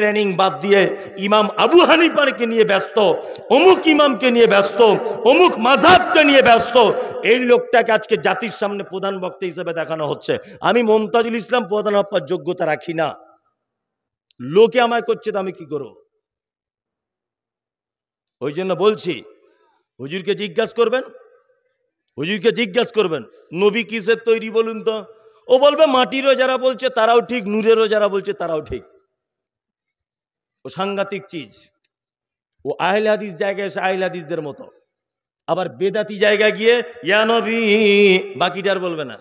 Training বাদ দিয়ে ইমাম আবু হানিফাকে নিয়ে ব্যস্ত, অমুক ইমামকে নিয়ে ব্যস্ত, অমুক মাযহাবকে নিয়ে ব্যস্ত। এই লোকটাকে আজকে জাতির সামনে প্রধান বক্তা হিসেবে দেখানো হচ্ছে। আমি মুমতাজুল ইসলাম প্রধান হওয়ার যোগ্যতা রাখি না, লোকে আমায় করছে তো আমি কি করব? ওই জন্য বলছি, হুজুরকে জিজ্ঞাসা করবেন, হুজুরকে জিজ্ঞাসা করবেন নবী কিসের তৈরি বলুন তো? ও বলবে মাটিরও যারা বলছে তারাও ঠিক, নূরেরও যারা বলছে তারাও ঠিক। ও সাংঘাতিক চিজ। ও আহলে হাদিস জায়গায় এসে আহলে হাদিসদের মতো, আবার বেদাতি জায়গায় গিয়ে ইয়া নবী, বাকিটার বলবে না,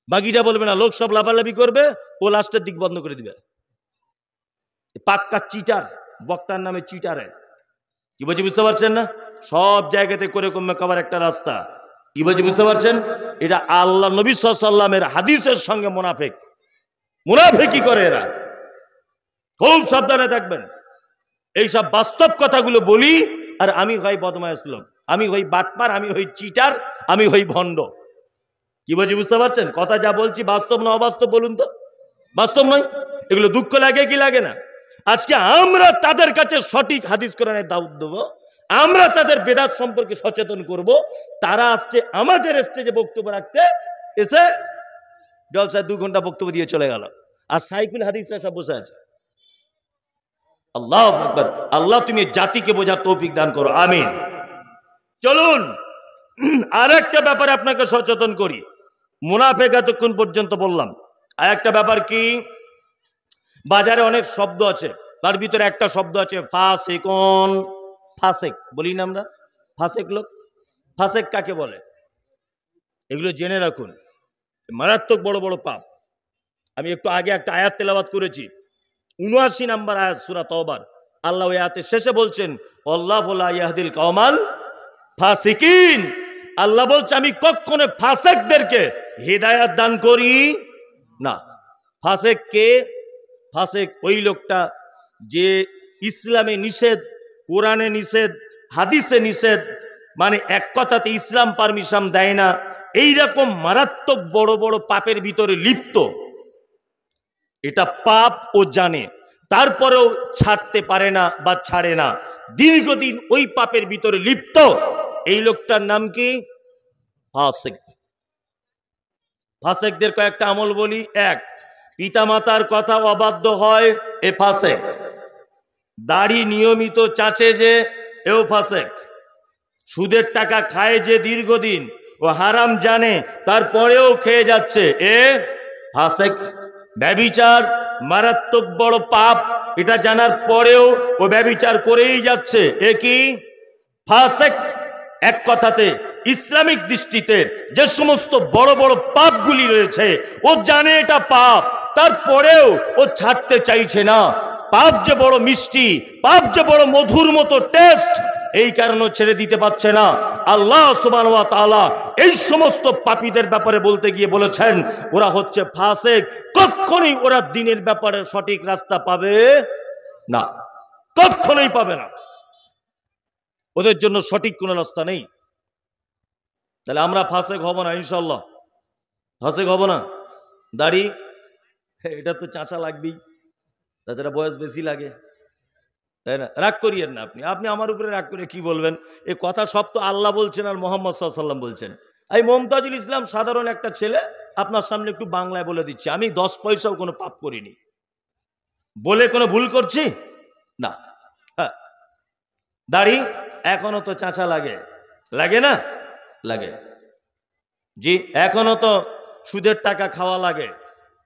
বাকিটা বলবে না। লোক সব লাফালাফি করবে, ও লাস্টের দিক বন্ধ করে দিবে। পাক্কা চিটার, বক্তার নামে চিটারে। কি বলছি বুঝতে পারছেন না? সব জায়গাতে করে কমে খাবার একটা রাস্তা। কি বলছি বুঝতে পারছেন? এটা আল্লাহ নবী সাল্লাল্লাহু আলাইহি ওয়াসাল্লামের হাদিসের সঙ্গে মুনাফিক, মুনাফিকি করে এরা। খুব সাবধানে থাকবেন। এইসব বাস্তব কথাগুলো বলি, আর আমি হই বদমায়েশ লোক, আমি হই বাটপার, আমি হই চিটার, আমি হই ভণ্ড। কি বলছি বুঝতে পারছেন? কথা যা বলছি বাস্তব না অবাস্তব বলুন তো? বাস্তব নয়? এগুলো দুঃখ লাগে কি লাগে না? আজকে আমরা তাদের কাছে সঠিক হাদিস কোরআনের দাওয়াত দেবো, আমরা তাদের বেদাত সম্পর্কে সচেতন করব। তারা আসছে আমাদের স্টেজে বক্তব্য রাখতে, এসে জলসায় 2 ঘন্টা বক্তব্য দিয়ে চলে গেল, আর সাইকুল হাদিসরা সব বসে আছে। আল্লাহু আকবার। আল্লাহ তুমি জাতিকে বোঝার তৌফিক দান করো, আমিন। চলুন আর একটা ব্যাপারে আপনাকে সচেতন করি। মুনাফিক এতক্ষণ পর্যন্ত বললাম। আর একটা ব্যাপার কি, বাজারে অনেক শব্দ আছে, তার ভিতরে একটা শব্দ আছে ফাসিকুন। ফাসেক বলি না আমরা, ফাসেক লোক। ফাসেক কাকে বলে? এগুলো জেনে রাখুন, মারাত্মক বড় বড় পাপ। আমি একটু আগে একটা আয়াত তেলাওয়াত করেছি, ৭৯ নম্বর আয়াত সূরা তওবার। আল্লাহ ওই আয়াতের শেষে বলছেন আল্লাহু লা ইয়াহদিল কওমাল ফাসিকিন। আল্লাহ বলছে আমি কখনো ফাসেকদেরকে হিদায়াত দান করি না। ফাসেক কে? ফাসেক ওই লোকটা যে ইসলামে নিষেধ, কোরআনে নিষেধ, হাদিসে নিষেধ, মানে এক কথাতে ইসলাম পারমিশন দেয় না, এইরকম মারাত্মক বড় বড় পাপের ভিতরে লিপ্ত। এটা পাপ ও জানে, তারপরেও ছাড়তে পারে না বা ছাড়ে না, দীর্ঘদিন ওই পাপের ভিতরে লিপ্ত। এই লোকটার নাম কি? ফাসেক। ফাসেকদের কয়েকটা আমল বলি। 1, পিতামাতার কথা অবাধ্য হয়, এ ফাসেক। দাড়ি নিয়মিত চাচে যে, এও ফাসেক। সুদের টাকা খায় যে দীর্ঘদিন, ও হারাম জানে তারপরেও খেয়ে যাচ্ছে, এ ফাসেক। ব্যভিচার মারাত্মক বড় পাপ, এটা জানার পরেও ও ব্যভিচার করেই যাচ্ছে, এ কি? ফাসেক। এক কথাতে ইসলামিক দৃষ্টিতে যে সমস্ত বড় বড় পাপগুলি রয়েছে, ও জানে এটা পাপ, তারপরেও ও ছাড়তে চাইছে না। পাপ যে বড় মিষ্টি, পাপ যে বড় মধুর মতো টেস্ট, এই কারণে ছেড়ে দিতে পারছে না। আল্লাহ সুবহানাহু ওয়া তাআলা এই সমস্ত পাপীদের ব্যাপারে বলতে গিয়ে বলেছেন ওরা হচ্ছে ফাসেক। কখনোই ওরা দ্বীনের ব্যাপারে সঠিক রাস্তা পাবে না, কখনোই পাবে না। ওদের জন্য সঠিক কোনো রাস্তা নেই। তাহলে আমরা ফাসেক হব না ইনশাআল্লাহ, ফাসেক হব না। দাড়ি এটা তো চাচা লাগবেই, তাছাড়া বয়স বেশি লাগে, তাই না? রাগ করিয়েন না আপনি, আপনি আমার উপরে রাগ করে কি বলবেন? এই কথা সব তো আল্লাহ বলছেন আর মুহাম্মদ সাল্লাল্লাহু আলাইহি ওয়াসাল্লাম বলছেন। এই মুমতাজুল ইসলাম সাধারণ একটা ছেলে, আপনার সামনে একটু বাংলায় বলে দিচ্ছি, আমি 10 পয়সাও কোনো পাপ করিনি, বলে কোনো ভুল করছি না। হ্যাঁ, দাড়ি এখনো তো চাচা লাগে, লাগে না? লাগে। জি, এখনো তো সুদের টাকা খাওয়া লাগে,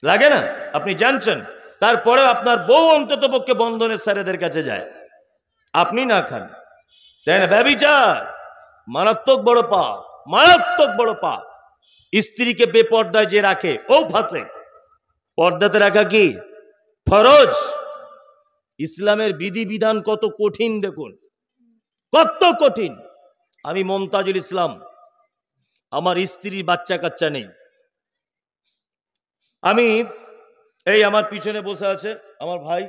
লাগে না? আপনি জানছেন। তারপরে আপনার বউ অন্তত পক্ষে বন্ধনের স্যারেদের কাছে যায়, আপনি না খান, তাই না? ব্যভিচার মারাত্মক বড় পাপ, মারাত্মক বড় পাপ। স্ত্রীকে বেপর্দায় যে রাখে, ও ফাসেক। পর্দাতে রাখা কি ফরজ। ইসলামের বিধিবিধান কত কঠিন দেখুন, কত কঠিন। আমি মুমতাজুল ইসলাম, আমার স্ত্রীর বাচ্চা কাচ্চা নেই। আমি এই আমার পিছনে বসে আছে আমার ভাই,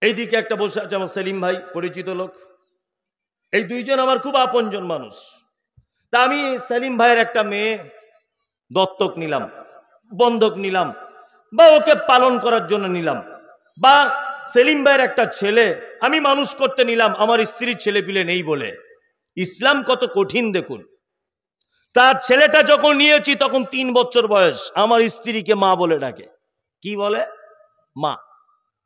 এইদিকে একটা বসে আছে আমার সেলিম ভাই, পরিচিত লোক। এই দুইজন আমার খুব আপনজন মানুষ। তা আমি সেলিম ভাইয়ের একটা মেয়ে দত্তক নিলাম, বন্ধক নিলাম, বা ওকে পালন করার জন্য নিলাম। বা সেলিম ভাইয়ের একটা ছেলে আমি মানুষ করতে নিলাম, আমার স্ত্রীর ছেলে পিলে নেই বলে। ইসলাম কত কঠিন দেখুন। তার ছেলেটা যখন নিয়েছি তখন 3 বছর বয়স, আমার স্ত্রীকে মা বলে ডাকে। কি বলে? মা।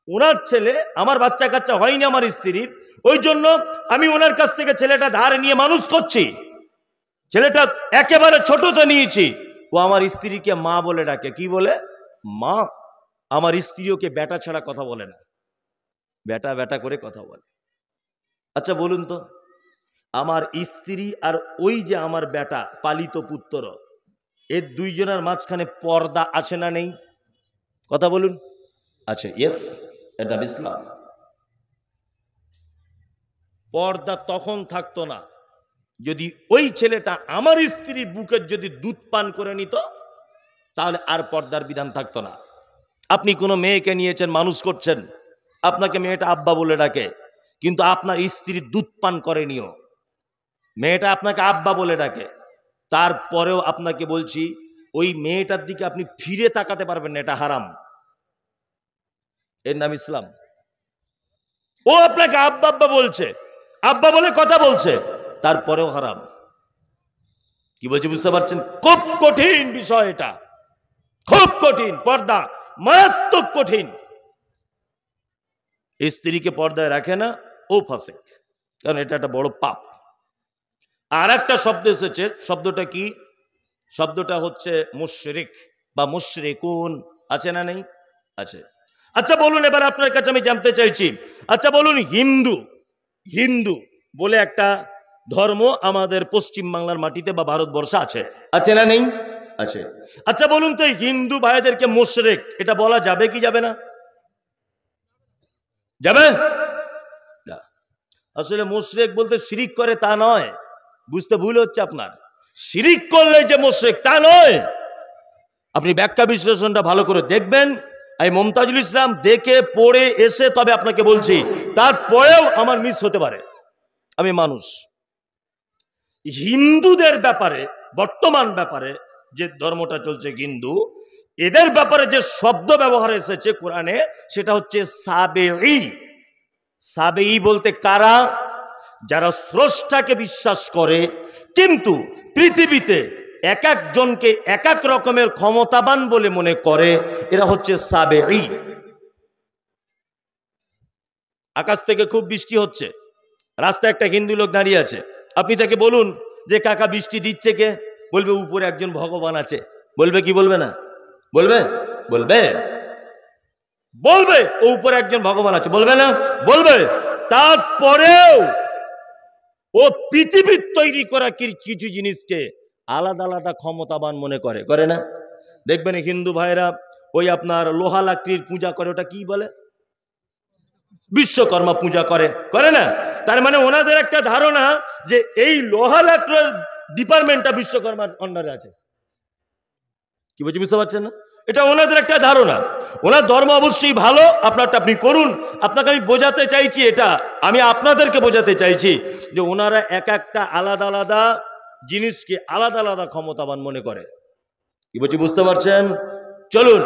ওনার ছেলে, আমার বাচ্চা কাচ্চা হয়নি আমার স্ত্রীর, ওই জন্য আমি ওনার কাছ থেকে ছেলেটা ধার নিয়ে মানুষ করছি। ছেলেটা একেবারে ছোটতে নিয়েছি, ও আমার স্ত্রীকে মা বলে ডাকে। কি বলে? মা। আমার স্ত্রী ওকে বেটা ছাড়া কথা বলে না, বেটা বেটা করে কথা বলে। আচ্ছা বলুন তো, আমার স্ত্রী আর ওই যে আমার বেটা পালিত পুত্র, এর দুইজনের মাঝখানে পর্দা আছে না নেই? কথা বলুন। আচ্ছা, ইয়েস, এটা ইসলাম। পর্দা তখন থাকতো না যদি ওই ছেলেটা আমার স্ত্রীর বুকের যদি দুধ পান করে নিত, তাহলে আর পর্দার বিধান থাকতো না। আপনি কোনো মেয়েকে নিয়েছেন, মানুষ করছেন, আপনাকে মেয়েটা আব্বা বলে ডাকে, কিন্তু আপনার স্ত্রীর দুধ পান করেনিও, মেয়েটা আপনাকে আব্বা বলে ডাকে, তারপরেও আপনাকে বলছি ওই মেয়েটার দিকে আপনি ফিরে তাকাতে পারবেন না, এটা হারাম। এর নাম ইসলাম। ও আপনাকে আব্বা আব্বা বলছে, আব্বা বলে কথা বলছে, তারপরেও হারাম। কি বলছি বুঝতে পারছেন? খুব কঠিন বিষয় এটা, খুব কঠিন। পর্দা মারাত্মক কঠিন। স্ত্রীকে পর্দায় রাখে না, ও ফাসিক, কারণ এটা একটা বড় পাপ। আর একটা শব্দ এসেছে, শব্দটা কি? শব্দটা হচ্ছে মুশরিক বা মুশরিকুন। আছে না নেই? আছে। আচ্ছা বলুন, এবার আপনার কাছে আমি জানতে চাইছি, আচ্ছা বলুন, হিন্দু হিন্দু বলে একটা ধর্ম আমাদের পশ্চিম বাংলার মাটিতে বা ভারতবর্ষে আছে, আছে না নেই? আছে। আচ্ছা বলুন তো, হিন্দু ভাইদেরকে মুশরিক এটা বলা যাবে কি যাবে না? যাবে না। আসলে মুশরিক বলতে শিরিক করে তা নয়, বুঝতে ভুল হচ্ছে আপনার। শিরিক করলে যে মুশরিক তা নয়। আপনি ব্যাখ্যা বিশ্লেষণটা ভালো করে দেখবেন। আমি মমতাজুল ইসলাম দেখে পড়ে এসে তবে আপনাকে বলছি, তারপরেও আমার মিস হতে পারে, আমি মানুষ। হিন্দুদের ব্যাপারে, বর্তমান ব্যাপারে যে ধর্মটা চলছে হিন্দু, এদের ব্যাপারে যে শব্দ ব্যবহার এসেছে কোরআনে, সেটা হচ্ছে সাবেঈ। সাবেঈ বলতে কারা? যারা স্রষ্টাকে বিশ্বাস করে, কিন্তু পৃথিবীতে এক একজনকে এক এক রকমের ক্ষমতাবান বলে মনে করে, এরা হচ্ছে সাবেঈ। আকাশ থেকে খুব বৃষ্টি হচ্ছে, রাস্তায় একটা হিন্দু লোক দাঁড়িয়ে আছে, আপনি তাকে বলুন যে কাকা বৃষ্টি দিচ্ছে কে? বলবে উপরে একজন ভগবান আছে। বলবে কি বলবে না? বলবে, বলবে, বলবে ও উপরে একজন ভগবান আছে, বলবে না? বলবে। তারপরেও ও পৃথিবীর তৈরি করা কিছু জিনিসকে আলাদা আলাদা ক্ষমতাবান মনে করে, করে না? দেখবেন হিন্দু ভাইরা ওই আপনার লোহা লাকড়ির পূজা করে, ওটা কি বলে? বিশ্বকর্মা পূজা করে, করে না? তার মানে ওনাদের একটা ধারণা যে এই লোহা লাকড়ির ডিপার্টমেন্টটা বিশ্বকর্মার আন্ডারে আছে। কি বলছি বুঝতে পারছেন না? এটা ওনাদের একটা ধারণা। ওনার ধর্ম অবশ্যই ভালো, আপনারটা আপনি করুন। আপনাকে আমি বোঝাতে চাইছি, এটা আমি আপনাদেরকে বোঝাতে চাইছি যে ওনারা এক একটা আলাদা আলাদা জিনিসকে আলাদা আলাদা ক্ষমতাবান মনে করে। কি বলছি বুঝতে পারছেন? চলুন,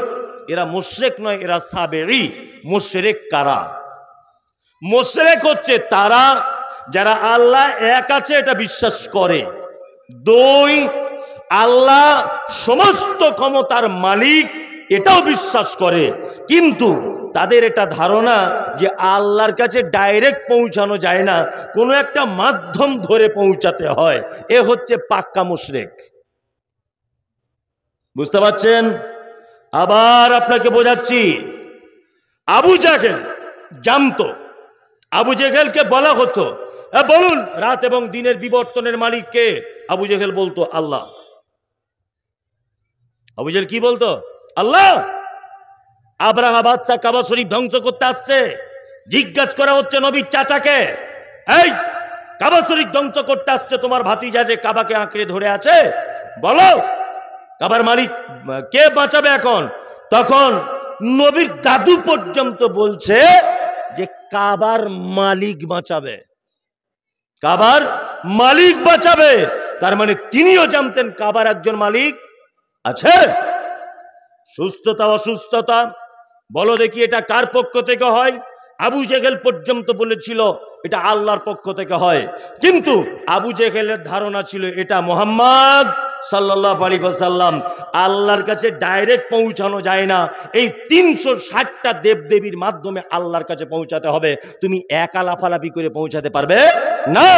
এরা মুশরিক নয়, এরা সাবেঈ। মুশরিক কারা? মুশরিক হচ্ছে তারা যারা আল্লাহ এক আছে এটা বিশ্বাস করে, দুই আল্লাহ সমস্ত ক্ষমতার মালিক এটাও বিশ্বাস করে, কিন্তু তাদের এটা ধারণা যে আল্লাহর কাছে ডাইরেক্ট পৌঁছানো যায় না, কোনো একটা মাধ্যম ধরে পৌঁছাতে হয়। এ হচ্ছে পাক্কা মুশরিক। বুঝতে পারছেন? আবার আপনাকে বোঝাচ্ছি, আবু জাহেল জানতো, আবু জেহেলকে বলা হতো বলুন রাত এবং দিনের বিবর্তনের মালিক কে? আবু জেহেল বলতো আল্লাহ। আবু জেহেল কি বলতো? আল্লাহ। আব্রাহা বাদশা কাবা শরীফ ধ্বংস করতে আসছে, জিজ্ঞাসা করা হচ্ছে নবীর চাচাকে, এই কাবা শরীফ ধ্বংস করতে আসছে তোমার ভাতিজা যে কাবাকে আঁকড়ে ধরে আছে, বলো কাবার মালিক কে বাঁচাবে এখন? তখন নবীর দাদু পর্যন্ত বলছে যে কাবার মালিক বাঁচাবে, কাবার মালিক বাঁচাবে। তার মানে তিনিও জানতেন কাবার একজন মালিক আছে। সুস্থতা অসুস্থতা, বলো দেখি এটা কার পক্ষ থেকে হয়? আবু জেহেল পর্যন্ত বলেছিল এটা আল্লাহর পক্ষ থেকে হয়, কিন্তু আবু জেহেলের ধারণা ছিল এটা মুহাম্মদ সাল্লাল্লাহু আলাইহি ওয়াসাল্লাম। আল্লাহর কাছে ডাইরেক্ট পৌঁছানো যায় না, এই 360টা দেবদেবীর মাধ্যমে আল্লাহর কাছে পৌঁছাতে হবে। তুমি একা লাফালাফি করে পৌঁছাতে পারবে না।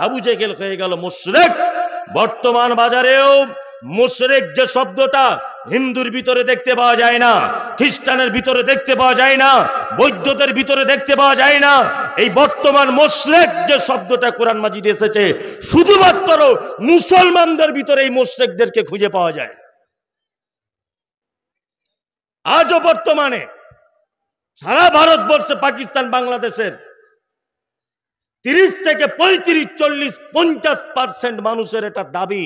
আবু জেহেল হয়ে গেল মুশরিক। বর্তমান বাজারেও মুশরিক যে শব্দটা হিন্দুর ভিতরে দেখতে পাওয়া যায় না, খ্রিস্টানের ভিতরে দেখতে পাওয়া যায় না, বৌদ্ধদের ভিতরে দেখতে পাওয়া যায় না। এই বর্তমান মুশরিক যে শব্দটা কোরআন মাজিদে এসেছে, শুধুমাত্র মুসলমানদের ভিতরে এই মুশরিকদেরকে খুঁজে পাওয়া যায়। আজও বর্তমানে সারা ভারতবর্ষে, পাকিস্তান, বাংলাদেশের 30 থেকে 35, 40, 50% মানুষের এটা দাবি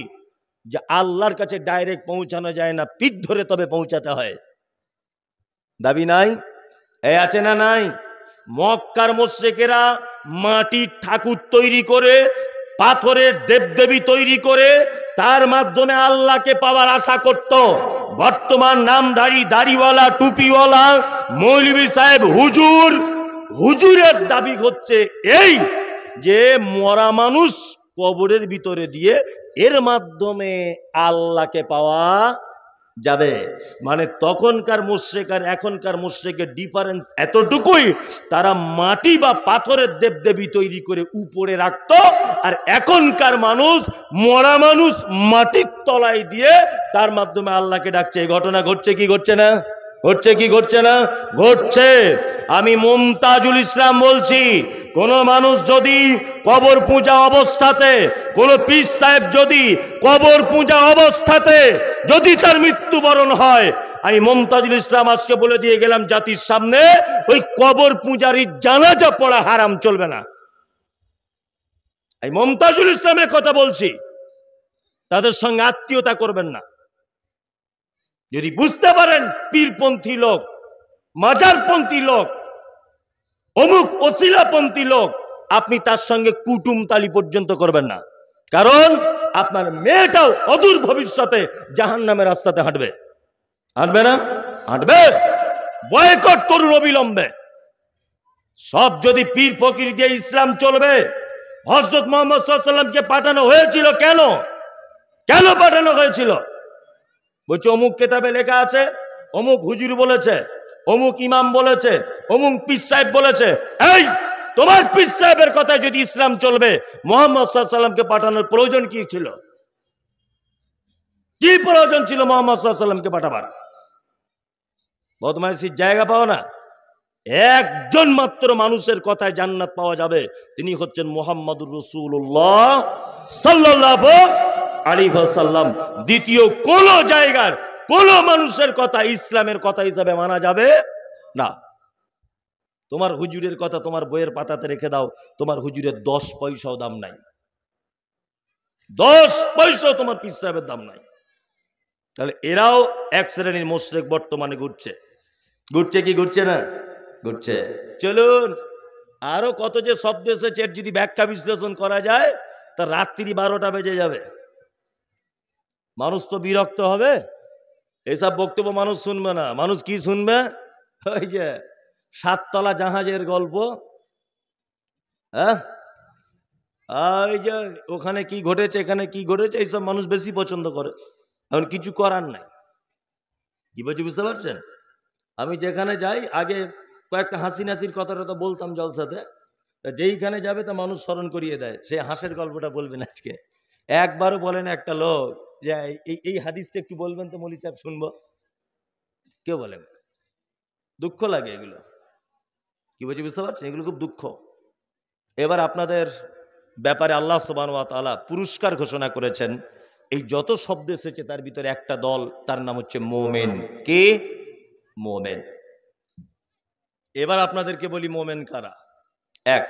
যে আল্লাহর কাছে ডাইরেক্ট পৌঁছানো যায় না, পিঠ ধরে তবে পৌঁছাতে হয়। দাবি নাই? এই আছে না নাই? মক্কার মুশরিকেরা মাটির ঠাকুর তৈরি করে, পাথরের দেবদেবী তৈরি করে তার মাধ্যমে আল্লাহকে পাওয়ার আশা করত। বর্তমান নামধারী, দাড়িওয়ালা, টুপিওয়ালা মৌলভী সাহেব, হুজুরের দাবি হচ্ছে এই যে মরা মানুষ কবরের ভিতরে দিয়ে এর মাধ্যমে আল্লাহকে পাওয়া যাবে। মানে তখনকার মুশরিক আর এখনকার মুশরিকের ডিফারেন্স এতটুকুই, তারা মাটি বা পাথরের দেবদেবী তৈরি করে উপরে রাখতো, আর এখনকার মানুষ মরা মানুষ মাটির তলায় দিয়ে তার মাধ্যমে আল্লাহকে ডাকছে। এই ঘটনা ঘটছে কি ঘটছে না? ঘটছে কি ঘটছে না? ঘটছে। আমি মুমতাজুল ইসলাম বলছি, কোন মানুষ যদি কবর পূজা অবস্থাতে, কোন পীর সাহেব যদি কবর পূজা অবস্থাতে যদি তার মৃত্যুবরণ হয়, আমি মুমতাজুল ইসলাম আজকে বলে দিয়ে গেলাম জাতির সামনে, ওই কবর পূজারীর জানাজা পড়া হারাম, চলবে না। এই মুমতাজুল ইসলামের কথা বলছি, তাদের সঙ্গে আত্মীয়তা করবেন না। যদি বুঝতে পারেন পীরপন্থী লোক, মাজারপন্থী লোক, অমুক ওসিলাপন্থী লোক, আপনি তার সঙ্গে কুটুমতালি পর্যন্ত করবেন না। কারণ আপনার মেয়েটাও অদূর ভবিষ্যতে জাহান্নামের রাস্তাতে হাঁটবে। হাঁটবে না? হাঁটবে। বয়কট করুন অবিলম্বে। সব যদি পীর ফকির দিয়ে ইসলাম চলবে, হযরত মুহাম্মদ সাল্লাল্লাহু আলাইহি ওয়াসাল্লামকে পাঠানো হয়েছিল কেন? কেন পাঠানো হয়েছিল? বলছে অমুক কেতাবে লেখা আছে, অমুক হুজুর বলেছে, অমুক ইমাম বলেছে, অমুক পীর সাহেব বলেছে। এই তোমার পীর সাহেবের কথা যদি ইসলাম চলবে, মুহাম্মদ সাল্লাল্লাহু আলাইহি ওয়াসাল্লামকে পাঠানোর প্রয়োজন কি ছিল? কি প্রয়োজন ছিল মুহাম্মদ সাল্লাল্লাহু আলাইহি ওয়াসাল্লামকে পাঠাবার? বদমাইশির জায়গা পাও না। একজন মাত্র মানুষের কথায় জান্নাত পাওয়া যাবে, তিনি হচ্ছেন মুহাম্মাদুর রাসূলুল্লাহ সাল্লাল্লাহু আলাইহি ওয়াসাল্লাম। দ্বিতীয় কোন জায়গার কোন মানুষের কথা ইসলামের কথা হিসাবে মানা যাবে না। তোমার হুজুরের কথা তোমার বইয়ের পাতাতে রেখে দাও, তোমার হুজুরের 10 পয়সাও দাম নাই। 10 পয়সাও তোমার পীর সাহেবের দাম নাই। তাহলে এরাও এক শ্রেণীর মুশরিক বর্তমানে ঘুরছে। ঘুরছে কি ঘুরছে না? ঘুরছে। চলুন, আরো কত যে শব্দ এসেছে, এর যদি ব্যাখ্যা বিশ্লেষণ করা যায় তা রাত্রি 12টা বেজে যাবে। মানুষ তো বিরক্ত হবে, এসব বক্তব্য মানুষ শুনবে না। মানুষ কি শুনবে? ওই যে 7 তলা জাহাজের গল্প, হ্যাঁ, এই যে ওখানে কি ঘটেছে, এখানে কি ঘটেছে, এইসব মানুষ বেশি পছন্দ করে। এখন কিছু করার নাই। কি বলছি বুঝতে পারছেন? আমি যেখানে যাই, আগে কয়েকটা হাসি নাসির কথাটা তো বলতাম জলসাতে, যেইখানে যাবে তা মানুষ স্মরণ করিয়ে দেয়। সেই হাসের গল্পটা বলবেন আজকে। একবারও বলেন একটা লোক যে এই হাদিসটা একটু বলবেন তো মৌলী সাহেব, শুনবো। কেউ বলেন। দুঃখ লাগে এগুলো। কি বলছি বুঝতে পারছেন? এগুলো খুব দুঃখ। এবার আপনাদের ব্যাপারে আল্লাহ সুবহানাহু ওয়া তাআলা পুরস্কার ঘোষণা করেছেন। এই যত শব্দ এসেছে তার ভিতরে একটা দল, তার নাম হচ্ছে মুমিন। কে? মুমিন। এবার আপনাদেরকে বলি মুমিন কারা? এক।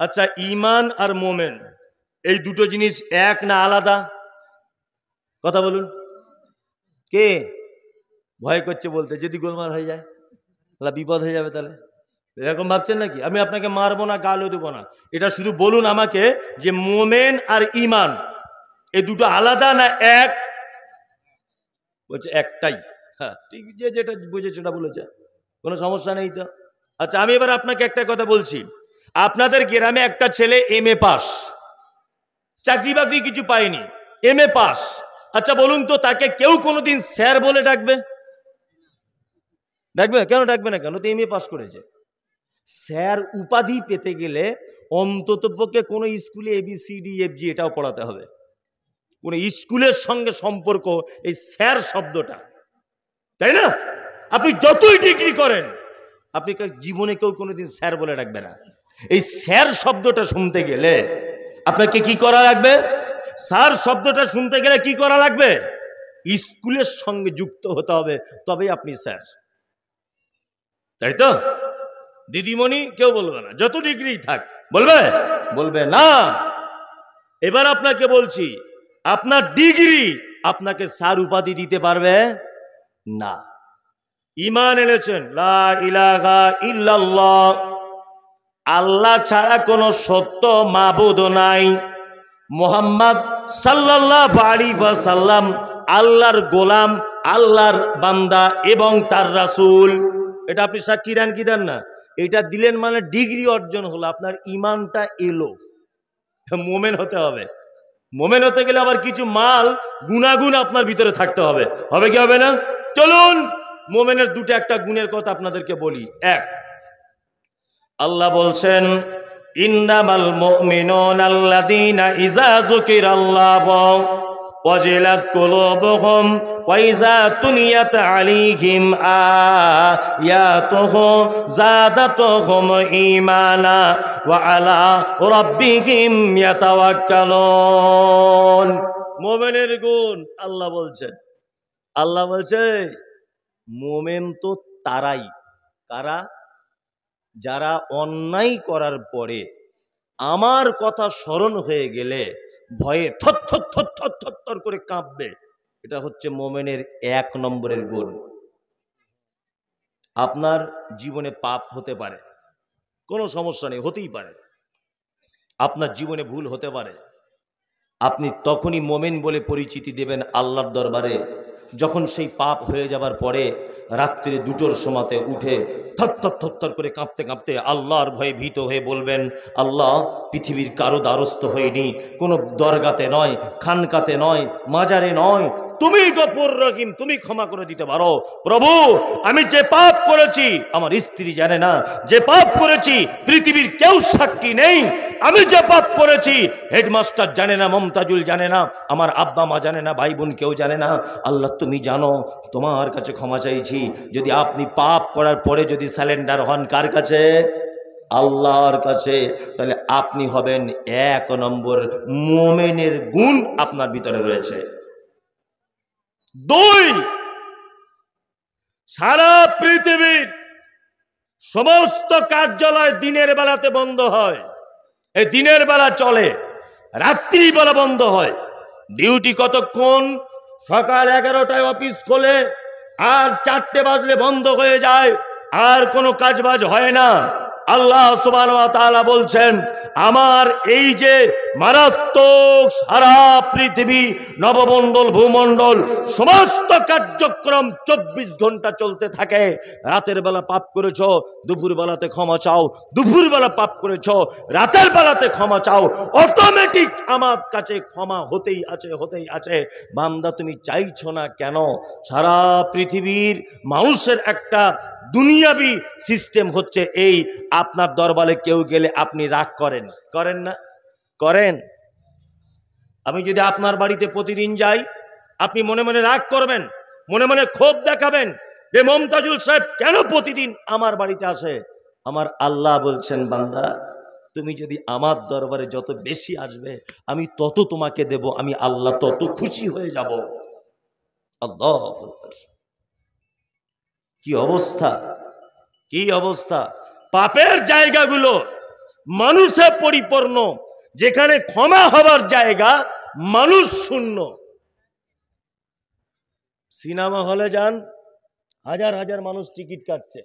আচ্ছা, ঈমান আর মুমিন এই দুটো জিনিস এক না আলাদা? কথা বলুন। কে? ভয় করছে বলতে, যদি গোলমাল হয়ে যায় তাহলে বিপদ হয়ে যাবে। তাহলে এরকম ভাবছেন নাকি? আমি আপনাকে মারবো না, গালও দেবো না। এটা শুধু বলুন আমাকে যে মুমিন আর ঈমান এই দুটো আলাদা না এক? বলছে একটাই। হ্যাঁ, ঠিক, যে যেটা বুঝেছে সেটা বলেছে। কোনো সমস্যা নেই তো। আচ্ছা, আমি এবার আপনাকে একটা কথা বলছি। আপনাদের গ্রামে একটা ছেলে MA পাস, চাকরি বাকরি কিছু পায়নি, MA পাস। আচ্ছা বলুন তো, তাকে কেউ কোনোদিন স্যার বলে ডাকবে? ডাকবে? কেন ডাকবে না? কেন? তো MA পাস করেছে। স্যার উপাধি পেতে গেলে অন্ততপক্ষে কোনো স্কুলে ABCDFG এটাও পড়াতে হবে। কোন স্কুলের সঙ্গে সম্পর্ক এই স্যার শব্দটা, তাই না? আপনি যতই ডিগ্রি করেন, আপনি জীবনে কেউ কোনোদিন স্যার বলে ডাকবে না। এই স্যার শব্দটা শুনতে গেলে আপনাকে কি করা লাগবে? স্যার শব্দটা শুনতে গেলে কি করা লাগবে? স্কুলের সঙ্গে যুক্ত হতে হবে, তবেই আপনি স্যার, তাই তো? দিদিমণি কেউ বলবে না, যত ডিগ্রি থাক। বলবে? বলবে না। এবার আপনাকে বলছি, আপনার ডিগ্রি আপনাকে স্যার উপাধি দিতে পারবে না। ঈমান এনেছেন লা ইলাহা ইল্লাল্লাহ, আল্লাহ ছাড়া কোনো সত্য মাবুদ নাই, মুহাম্মদ সাল্লাল্লাহু আলাইহি ওয়াসাল্লাম আল্লাহর গোলাম, আল্লাহর বান্দা এবং তার রাসূল। এটা আপনি সাক্ষী দেন কি দেন না? এটা দিলেন মানে ডিগ্রি অর্জন হলো, আপনার ঈমানটা এলো। মোমেন হতে হবে। মোমেন হতে গেলে আবার কিছু মাল গুণাগুণ আপনার ভিতরে থাকতে হবে। হবে কি হবে না? চলুন মোমেনের দুটো একটা গুণের কথা আপনাদেরকে বলি। এক, আল্লাহ বলছেন ইন্নামাল মুমিনুনা আল্লাযীনা ইযা যুকিরাল্লাহু ওয়াজিলাত কুলুবুহুম ওয়া ইযা তুলিয়াত আলাইহিম আয়াতুহু যাদাতুহুম ঈমানা ওয়া আলা রাব্বিহিম ইয়াতাওয়াক্কালুন। মুমিনের গুণ আল্লাহ বলছেন। আল্লাহ বলছে মুমিন তো তারাই, কারা? যারা অন্যায় করার পরে আমার কথা স্মরণ হয়ে গেলে ভয়ে থর করে কাঁপবে। এটা হচ্ছে মোমেনের 1 নম্বরের গুণ। আপনার জীবনে পাপ হতে পারে, কোনো সমস্যা নেই, হতেই পারে। আপনার জীবনে ভুল হতে পারে, আপনি তখনই মোমেন বলে পরিচিতি দেবেন আল্লাহর দরবারে যখন সেই পাপ হয়ে যাবার পরে রাত্রি 2টোর সময়তে উঠে থর করে কাঁপতে কাঁপতে আল্লাহর ভয়ে ভীত হয়ে বলবেন, আল্লাহ, পৃথিবীর কারো দ্বারস্থ হয়নি, কোনো দরগাতে নয়, খানকাতে নয়, মাজারে নয়, তুমি গফুর রহিম, তুমি ক্ষমা করে দিতে পারো। প্রভু, আমি যে পাপ করেছি আমার স্ত্রী জানে না, যে পাপ করেছি পৃথিবীর কেউ সাক্ষী নেই, আমি যে পাপ করেছি হেডমাস্টার জানে না, মমতাজুল জানে না, আমার আব্বা মা জানে না, ভাই বোন কেউ জানে না, আল্লাহ তুমি জানো, তোমার কাছে ক্ষমা চাইছি। যদি আপনি পাপ করার পরে যদি স্যালেন্ডার হন কার কাছে? আল্লাহর কাছে, তাহলে আপনি হবেন 1 নম্বর মুমিনের গুণ আপনার ভিতরে রয়েছে। 2, সারা পৃথিবীর সমস্ত কার্যালয় দিনের বেলাতে বন্ধ হয়, এই দিনের বেলা চলে, রাত্রি বেলা বন্ধ হয়। ডিউটি কতক্ষণ? সকাল 11টায় অফিস খোলে, আর 4টে বাজলে বন্ধ হয়ে যায়, আর কোনো কাজবাজ হয় না। আল্লাহ সুবহানাহু ওয়া তাআলা বলছেন, আমার এই যে মারাত্মক সারা পৃথিবী, নবমণ্ডল, ভূমণ্ডল, সমস্ত কার্যক্রম 24 ঘন্টা চলতে থাকে। রাতের বেলা পাপ করেছ, দুপুর বেলাতে ক্ষমা চাও, দুপুর বেলা পাপ করেছ, রাতের বেলাতে ক্ষমা চাও, অটোমেটিক আমার কাছে ক্ষমা হতেই আছে। বান্দা তুমি চাইছো না কেন? সারা পৃথিবীর মানুষের একটা দুনিয়াবি সিস্টেম হচ্ছে এই, আপনার দরবারে কেউ গেলে আপনি রাগ করেন না? করেন? আমি যদি আপনার বাড়িতে প্রতিদিন যাই, আপনি মনে মনে রাগ করবেন, মনে মনে ক্ষোভ দেখাবেন যে মমতাজুল সাহেব কেন প্রতিদিন আমার বাড়িতে আসে। আমার আল্লাহ বলছেন, বান্দা তুমি যদি আমার দরবারে যত বেশি আসবে আমি তত তোমাকে দেব, আমি আল্লাহ তত খুশি হয়ে যাব। আল্লাহু আকবার। কি অবস্থা, কি অবস্থা! পাপের জায়গাগুলো মানুষে পরিপূর্ণ, যেখানে ক্ষমা হবার জায়গা মানুষ শূন্য। সিনেমা হলে যান, হাজার হাজার মানুষ টিকিট কাটছে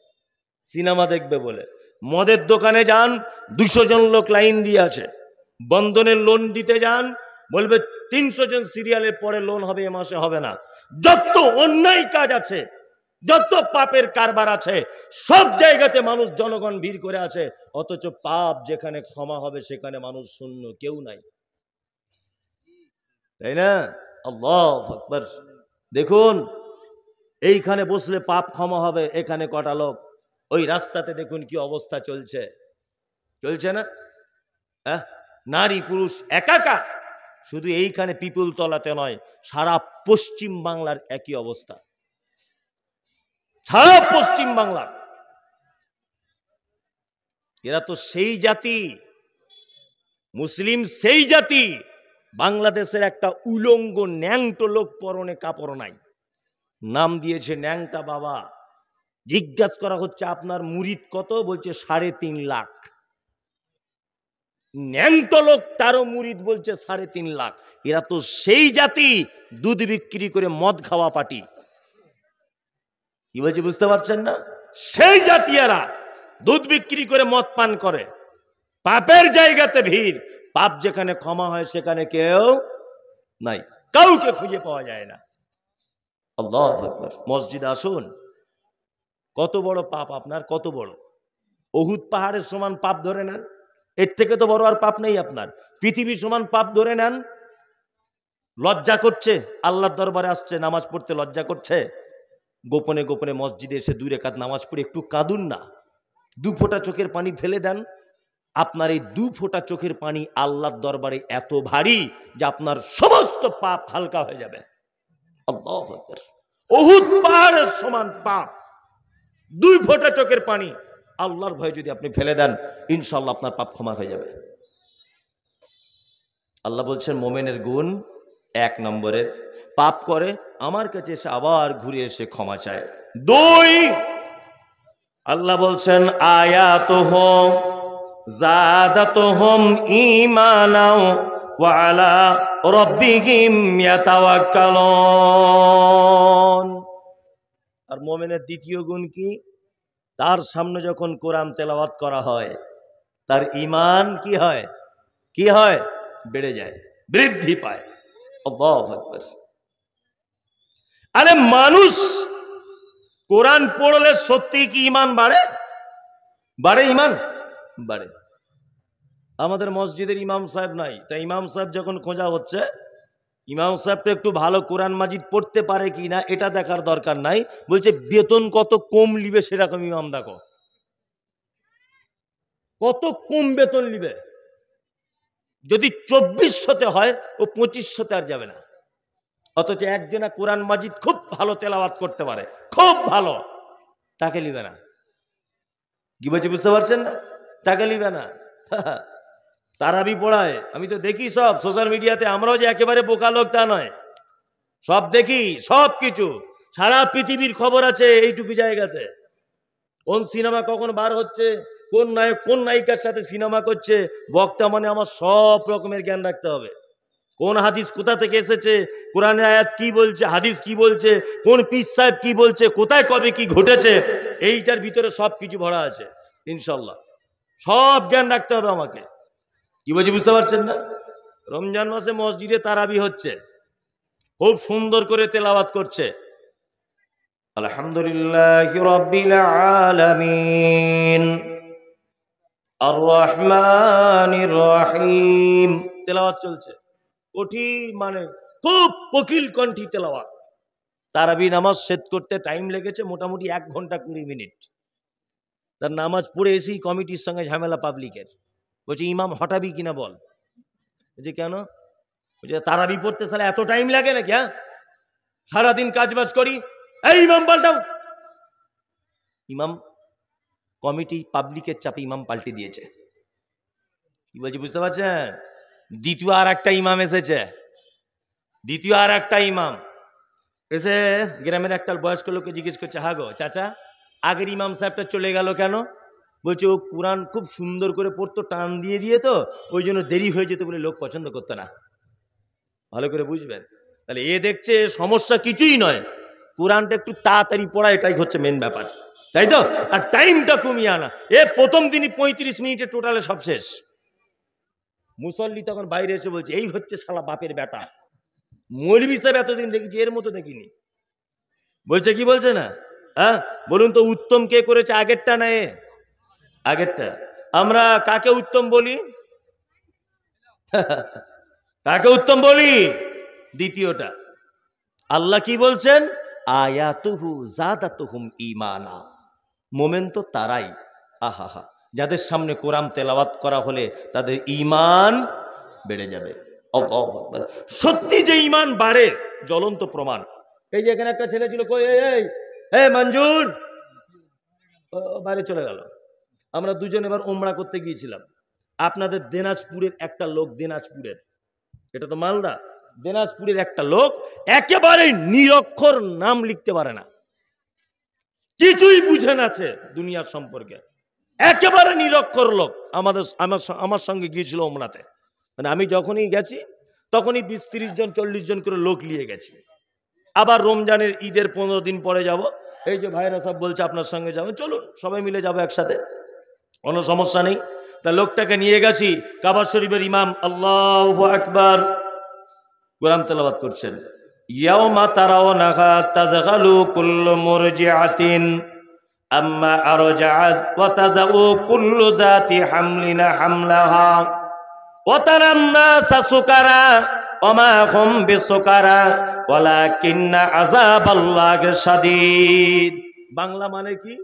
সিনেমা দেখবে বলে। মদের দোকানে যান, 200 জন লোক লাইন দিয়ে আছে। বন্ধনের লোন দিতে যান, বলবে 300 জন সিরিয়ালের পরে লোন হবে, এ মাসে হবে না। যত অন্যায় কাজ আছে যত পাপের কারবার আছে সব জায়গাতে মানুষ জনগণ ভিড় করে আছে, অথচ পাপ যেখানে ক্ষমা হবে সেখানে মানুষ শূন্য, কেউ নাই, তাই না? আল্লাহু আকবার। দেখুন এইখানে বসলে পাপ ক্ষমা হবে, এখানে কটা লোক, ওই রাস্তাতে দেখুন কি অবস্থা চলছে, চলছে না? হ্যাঁ, নারী পুরুষ একাকার। শুধু এইখানে পিপুল তলাতে নয়, সারা পশ্চিম বাংলার একই অবস্থা, সারা পশ্চিম বাংলার। এরা তো সেই জাতি, মুসলিম সেই জাতি, বাংলাদেশের একটা উলঙ্গ ন্যাংটো লোক পরনে কাপড় নাই, নাম দিয়েছে ন্যাংটা বাবা। জিজ্ঞাসা করা হচ্ছে আপনার মুরিদ কত, বলছে 3.5 লাখ। ন্যাংটো লোক তারও মুরিদ বলছে 3.5 লাখ। এরা তো সেই জাতি, দুধ বিক্রি করে মদ খাওয়া পার্টি। কি বলছে বুঝতে পারছেন না? সেই জাতি এরা, দুধ বিক্রি করে মদ পান করে, পাপের জায়গাতে ভিড়, পাপ যেখানে ক্ষমা হয় সেখানে কেউ নাই, কাউকে খুঁজে পাওয়া যায় না। আল্লাহু আকবার। মসজিদে আসুন, কত বড় পাপ আপনার, কত বড়, উহুদ পাহাড়ের সমান পাপ ধরে নেন, এর থেকে তো বড় আর পাপ নেই আপনার। পৃথিবীর সমান পাপ ধরে নেন, লজ্জা করছে, আল্লাহর দরবারে আসছে, নামাজ পড়তে লজ্জা করছে, গোপনে গোপনে মসজিদে এসে 2 রাকাত নামাজ পড়ে একটু কাঁদুন না, 2 ফোঁটা চোখের পানি ফেলে দেন। আপনার এই 2 ফোঁটা চোখের পানি আল্লাহর দরবারে এত ভারী যে আপনার সমস্ত পাপ হালকা হয়ে যাবে। আল্লাহু আকবার। উহুদ পাহাড়ের সমান পাপ, 2 ফোঁটা চোখের পানি আল্লাহর ভয়ে যদি আপনি ফেলে দেন, ইনশাআল্লাহ আপনার পাপ ক্ষমা হয়ে যাবে। আল্লাহ বলছেন মোমেনের গুণ 1 নম্বরের, পাপ করে আমার কাছে এসে আবার ঘুরে এসে ক্ষমা চায়। 2, আল্লাহ বলছেন আয়াতুহুম যাদাতুহুম ঈমানাও ওয়া আলা রাব্বিহিম ইয়াতাওয়াক্কালুন। আর মুমিনের দ্বিতীয় গুণ কি? তার সামনে যখন কোরআন তেলাওয়াত করা হয় তার ঈমান কি হয়? কি হয়? বেড়ে যায়, বৃদ্ধি পায়। আল্লাহু আকবার। আরে মানুষ কোরআন পড়লে সত্যি কি ঈমান বাড়ে? বাড়ে, ঈমান বাড়ে। আমাদের মসজিদের ইমাম সাহেব নাই, তাই ইমাম সাহেব যখন খোঁজা হচ্ছে, ইমাম সাহেবটা একটু ভালো কোরআন মাজিদ পড়তে পারে কিনা এটা দেখার দরকার নাই, বলছে বেতন কত কম লিবে সেরকম ইমাম দেখো, কত কম বেতন লিবে। যদি 2400-তে হয় ও 2500-তে আর যাবে না। অথচ একজনা কোরআন মাজিদ খুব ভালো তেলাওয়াত করতে পারে, খুব ভালো, তাকে লিবে না। কি বলছি বুঝতে পারছেন না? তাকে লিবে না। তারাবি পড়ায়, আমি তো দেখি সব সোশ্যাল মিডিয়াতে, আমরাও যে একেবারে বোকা লোক তা নয়, সব দেখি, সব কিছু, সারা পৃথিবীর খবর আছে এইটুকু জায়গাতে। কোন সিনেমা কখন বার হচ্ছে, কোন নায়ক কোন নায়িকার সাথে সিনেমা করছে, বক্তা মানে আমার সব রকমের জ্ঞান রাখতে হবে। কোন হাদিস কোথা থেকে এসেছে, কোরআনের আয়াত কি বলছে, হাদিস কি বলছে, কোন পীর সাহেব কি বলছে, কোথায় কবে কি ঘটেছে, এইটার ভিতরে সব কিছু ভরা আছে। ইনশাল্লাহ সব জ্ঞান রাখতে হবে আমাকে। কি বলছি বুঝতে পারছেন না? রমজান মাসে মসজিদে তারাবি হচ্ছে, খুব সুন্দর করে তেলাওয়াত করছে, আলহামদুলিল্লাহি রাব্বিল আলামিন আর রহমানির রহিম, তেলাওয়াত চলছে, কঠিন মানে খুব কোকিল কণ্ঠী তেলাওয়াত। তারাবি নামাজ শেষ করতে টাইম লেগেছে মোটামুটি 1 ঘন্টা 20 মিনিট। তার নামাজ পড়ে এসেই কমিটির সঙ্গে ঝামেলা পাবলিকের, বলছে ইমাম হটাবি কিনা বল। বলছে কেন? বলছে তারাবি পড়তে সালে এত টাইম লাগে নাকি? হ্যাঁ, সারাদিন কাজবাজ করি, এই ইমাম পাল্টাও। ইমাম কমিটি পাবলিকের চাপে ইমাম পাল্টে দিয়েছে। কি বলছি বুঝতে পারছেন? দ্বিতীয় আর একটা ইমাম এসেছে, দ্বিতীয় আর একটা ইমাম এসে গ্রামের একটা বয়স্ক লোককে জিজ্ঞেস করছে, হা গো চাচা, আগের ইমাম সাহেবটা চলে গেল কেন? বলছে ও কোরআন খুব সুন্দর করে পড়তো, টান দিয়ে দিয়ে তো, ওই জন্য দেরি হয়ে যেত বলে লোক পছন্দ করতো না। ভালো করে বুঝবেন। তাহলে এ দেখছে সমস্যা কিছুই নয়, কোরআনটা একটু তাড়াতাড়ি পড়া, এটাই হচ্ছে মেন ব্যাপার, তাই তো? আর টাইমটা কমিয়ে আনা। এ প্রথম দিনই 35 মিনিটে টোটালে সব শেষ। মুসল্লি তখন বাইরে এসে বলছে এই হচ্ছে শালা বাপের বেটা, মৌলভী সাহেব এতদিন দেখেছি, এর মতো দেখিনি। বলছে কি বলছে না? হ্যাঁ বলুন তো উত্তম কে করেছে, আগেরটা না এ? আগেরটা। আমরা কাকে উত্তম বলি? কাকে উত্তম বলি? দ্বিতীয়টা। আল্লাহ কি বলছেন? আয়াতুহু জাদাতুহুম ঈমানা। মোমেন তো তারাই, আহা যাদের সামনে কোরআন তেলাওয়াত করা হলে তাদের ঈমান বেড়ে যাবে। সত্যি যে ঈমান বাড়ে জ্বলন্ত প্রমাণ। এই যে এখানে একটা ছেলে ছিল, কই এই মঞ্জুর, বাইরে চলে গেল। আমরা দুজন এবার ওমরা করতে গিয়েছিলাম। আপনাদের দিনাজপুরের একটা লোক, দিনাজপুরের, এটা তো মালদা, দিনাজপুরের একটা লোক একেবারে নিরক্ষর, নাম লিখতে পারে না, কিছুই বুঝে না দুনিয়ার সম্পর্কে, একেবারে নিরক্ষর লোক। আমার সঙ্গে গিয়েছিল ওমরাতে। মানে আমি যখনই গেছি তখনই 20-30 জন 40 জন করে লোক নিয়ে গেছি। আবার রমজানের ঈদের 15 দিন পরে যাব। এই যে ভাইরা সব বলছে আপনার সঙ্গে যাবেন, চলুন সবাই মিলে যাবো একসাথে, কোনো সমস্যা নেই। তা লোকটাকে নিয়ে গেছি, কাবা শরীফের ইমাম আল্লাহু আকবার কোরআন তেলাওয়াত করছেন। ইয়াউমা তারাউনাহা তাযগালু কুল্লু মুরজিআতিন আম্মা আরজাআত ওয়া তাযাউ কুল্লু যাতি হামলিন হামলাহা ওয়া তারান নাসা সুকারা ওয়া মা হুম বিসুকারা ওয়ালাকিন্না আযাবাল্লাহি শাদীদ। বাংলা মানে কি?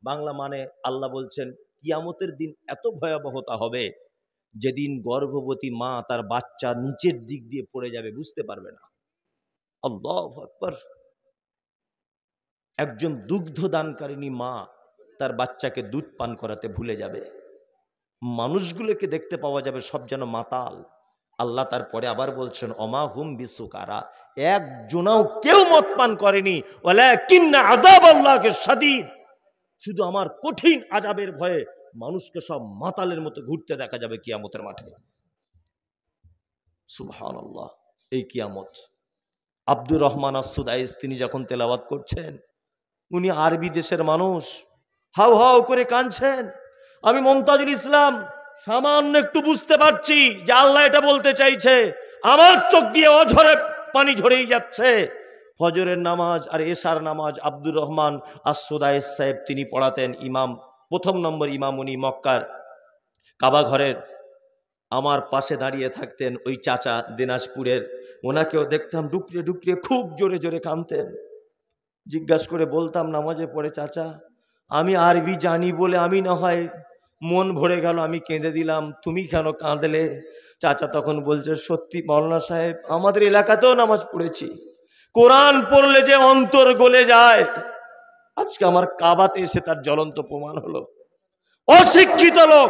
বাংলা মানে আল্লাহ বলছেন কিয়ামতের দিন এত ভয়াবহতা হবে যেদিন গর্ভবতী মা তার বাচ্চা নিচের দিক দিয়ে পড়ে যাবে, বুঝতে পারবে না। আল্লাহু আকবার। একজন দুগ্ধ দানকারিনী মা তার বাচ্চাকে দুধ পান করাতে ভুলে যাবে। মানুষগুলোকে দেখতে পাওয়া যাবে সব যেন মাতাল। আল্লাহ তারপরে আবার বলছেন অমা হুম বিসুকারা, একজনাও কেউ মদ পান করেনি, ওয়ালাকিন্না আযাবাল্লাহি শাদীদ, শুধু আমার কঠিন আযাবের ভয়ে মানুষকে সব মাতালের মতো ঘুরতে দেখা যাবে কিয়ামতের মাঠে। সুবহানাল্লাহ। এই কিয়ামত। আব্দুর রহমান আস-সুদাইস তিনি যখন তেলাওয়াত করছেন, উনি আরবি দেশের মানুষ, হাউ হাউ করে কাঁদছেন। আমি মুমতাজুল ইসলাম সামান্য একটু বুঝতে পারছি যে আল্লাহ এটা বলতে চাইছে, আমার চোখ দিয়ে অঝরে পানি ঝরেই যাচ্ছে। ফজরের নামাজ আর এশার নামাজ আব্দুর রহমান আস-সুদাইস সাহেব তিনি পড়াতেন। ইমাম, 1 নম্বর ইমাম উনি মক্কার কাবা ঘরের। আমার পাশে দাঁড়িয়ে থাকতেন ওই চাচা দিনাজপুরের, ওনাকেও দেখতাম ডুকরে ডুকরে খুব জোরে জোরে কাঁদতেন। জিজ্ঞাসা করে বলতাম নামাজে পড়ে, চাচা আমি আরবি জানি বলে আমি না হয় মন ভরে গেল, আমি কেঁদে দিলাম, তুমি কেন কাঁদলে? চাচা তখন বলছে, সত্যি মাওলানা সাহেব, আমাদের এলাকাতেও নামাজ পড়েছি, কোরআন পড়লে যে অন্তর গলে যায়, আজকে আমার কাবাতে এসে তার জ্বলন্ত প্রমাণ হলো। অশিক্ষিত লোক,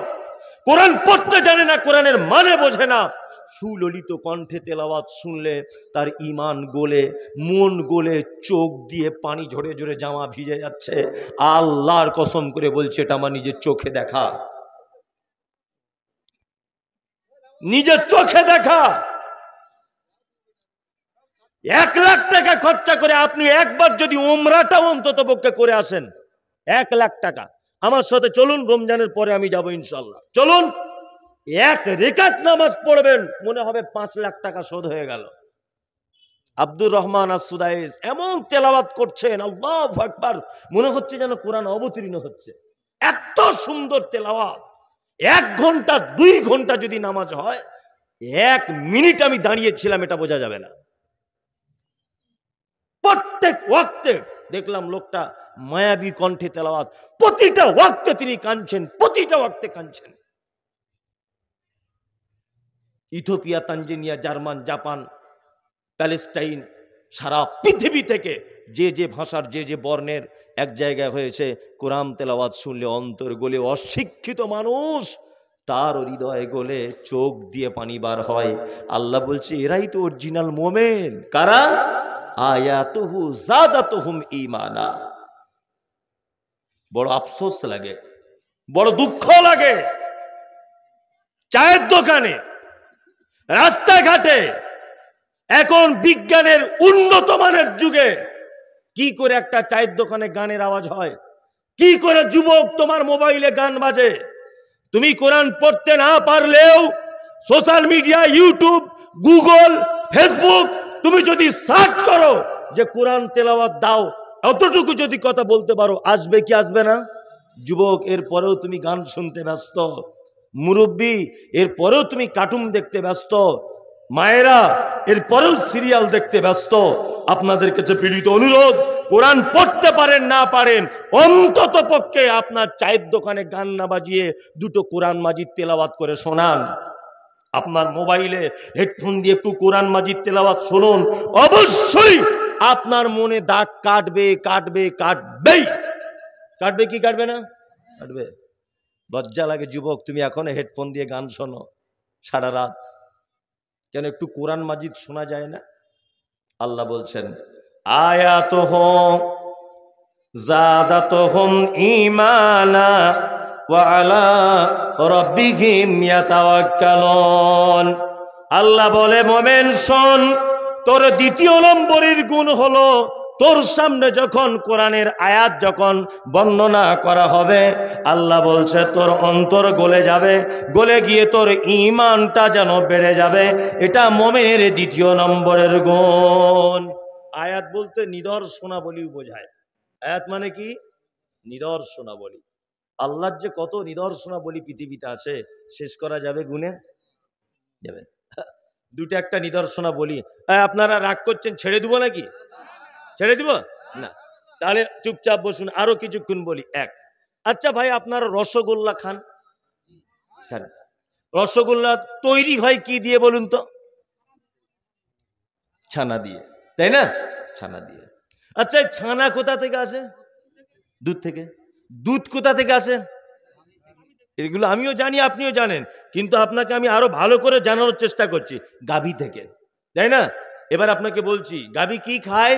কোরআন পড়তে জানে না, কোরআনের মানে বোঝে না, সুললিত কণ্ঠে তেলাওয়াত শুনলে তার ঈমান গলে, মন গলে, চোখ দিয়ে পানি ঝরে ঝরে জামা ভিজে যাচ্ছে। আল্লাহর কসম করে বলছে, এটা আমার নিজের চোখে দেখা, নিজের চোখে দেখা। 1 লাখ টাকা খরচা করে আপনি একবার যদি উমরাটা অন্তত পক্ষে করে আসেন, 1 লাখ টাকা। আমার সাথে চলুন, রমজানের পরে আমি যাব ইনশাল্লাহ। চলুন, 1 রেকাত নামাজ পড়বেন, মনে হবে 5 লাখ টাকা শোধ হয়ে গেল। আব্দুর রহমান আস-সুদাইস এমন তেলাওয়াত করছেন, আল্লাহু আকবার, মনে হচ্ছে যেন কোরআন অবতীর্ণ হচ্ছে। এত সুন্দর তেলাওয়াত। 1 ঘন্টা 2 ঘন্টা যদি নামাজ হয়, 1 মিনিট আমি দাঁড়িয়েছিলাম এটা বোঝা যাবে না। প্রত্যেক ওয়াক্তে দেখলাম লোকটা মায়াবী কণ্ঠে তেলাওয়াত, প্রতিটা ওয়াক্তে তিনি কাঁদছেন, প্রতিটা ওয়াক্তে কাঁদছেন। Ethiopia, Tanzania, German, Japan, Palestine, সারা পৃথিবী থেকে যে যে ভাষার যে যে বর্ণের এক জায়গায় হয়েছে, কোরআন তেলাওয়াত শুনলে অন্তর গলে, অশিক্ষিত মানুষ তার হৃদয় গলে, চোখ দিয়ে পানি বার হয়। আল্লাহ বলছে এরাই তো অরিজিনাল মোমেন। কারা? আয়াতুহু যাদাতুহুম ঈমানা। বড় আফসোস লাগে, বড় দুঃখ লাগে, চায়ের দোকানে, রাস্তাঘাটে, এখন বিজ্ঞানের উন্নত মানের যুগে কি করে একটা চায়ের দোকানে গানের আওয়াজ হয়, কি করে যুবক তোমার মোবাইলে গান বাজে। তুমি কোরআন পড়তে না পারলেও social media, YouTube, Google, Facebook, তুমি যদি সার্চ করো যে কোরআন তেলাওয়াত দাও, অতটুকু যদি কথা বলতে পারো, আসবে কি আসবে না? যুবক, এরপরেও তুমি গান শুনতে ব্যস্ত, মুরব্বী এরপরেও তুমি কার্টুন দেখতে ব্যস্ত, মায়েরা এরপরেও সিরিয়াল দেখতে ব্যস্ত। আপনাদের কাছে বিনীত অনুরোধ, কোরআন পড়তে পারেন না পারেন, অন্তত পক্ষে আপনার চায়ের দোকানে গান না বাজিয়ে দুটো কোরআন মাজিদ তেলাওয়াত করে শোনান। আপনার মোবাইলে হেডফোন দিয়ে একটু কোরআন মাজিদ তেলাওয়াত শুনুন, অবশ্যই আপনার মনে দাগ কাটবে, কাটবে, কাটবেই। কাটবে কি কাটবে না? কাটবে। লজ্জা লাগে যুবক, তুমি এখন হেডফোন দিয়ে গান শোনো সারা রাত, কেন একটু কোরআন মাজিদ শোনা যায় না? আল্লাহ বলছেন, আয়াতুহুম যাদাতুহুম ঈমানা ওয়া আলা রাব্বিহিম ইয়াতাওয়াক্কালুন। আল্লাহ বলে, মোমেন শোন, তোর দ্বিতীয় নম্বরের গুণ হলো, তোর সামনে যখন কোরআনের আয়াত যখন বর্ণনা করা হবে, আল্লাহ বলছে তোর অন্তর গলে যাবে, গলে গিয়ে তোর ঈমানটা যেন বেড়ে যাবে। এটা মুমিনের দ্বিতীয় নম্বরের গুণ। আয়াত বলতে নিদর্শনাবলী বোঝায়। আয়াত মানে কি? নিদর্শনাবলী। আল্লাহর যে কত নিদর্শনাবলী পৃথিবীতে আছে, শেষ করা যাবে গুণে? যাবে। দুটো একটা নিদর্শনাবলী। আপনারা রাগ করছেন, ছেড়ে দিব নাকি? ছেড়ে দিব না, তাহলে চুপচাপ বসুন, আরো কিছুক্ষণ বলি। এক, আচ্ছা ভাই, আপনারা রসগোল্লা খান? খান। রসগোল্লা তৈরি হয় কি দিয়ে বলুন তো? ছানা দিয়ে, তাই না? ছানা দিয়ে। আচ্ছা, ছানা কোথা থেকে আসে? দুধ থেকে। দুধ কোথা থেকে আসে? এগুলো আমিও জানি, আপনিও জানেন, কিন্তু আপনাকে আমি আরো ভালো করে জানানোর চেষ্টা করছি। গাভী থেকে, তাই না? এবার আপনাকে বলছি, গাভী কি খায়?